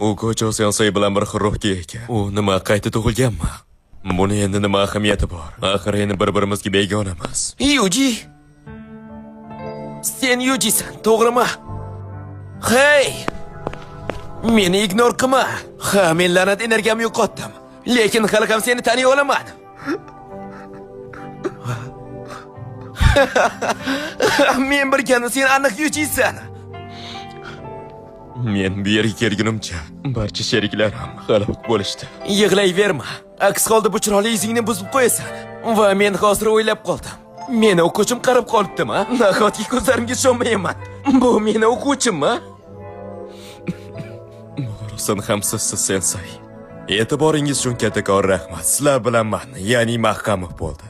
O'quvchi sensei bilan bir xurruhga ega. U nima qayta tug'ilganmi? Buni endi nima ahamiyati bor? Axir endi bir-birimizga begonamiz. Yuji. Sen Yujisan, to'g'rimi? Hey! Meni ignor qilma. Ha, men la'nat energiyamni yo'qotdim. Lekin hali ham seni taniy olaman. Men bilgani sen aniq Yujisan. Men bu yerga kelgunimcha barcha sheriklarim halok bo'lishdi. Yig'layverma. Aks holda bu chiroyli yuzingni buzib qo'yasan. Va men hozir o'ylab qoldim. Meni o'quvchim qarab qolibdimi? Nahotki ko'zlarimga ishonmayman. Bu meni o'quvchimmi? Sen ham sizsiz sensei. E'tiboringiz uchun kattakon rahmat. Sizlar bilan men, ya'ni Mahkamov bo'ldi.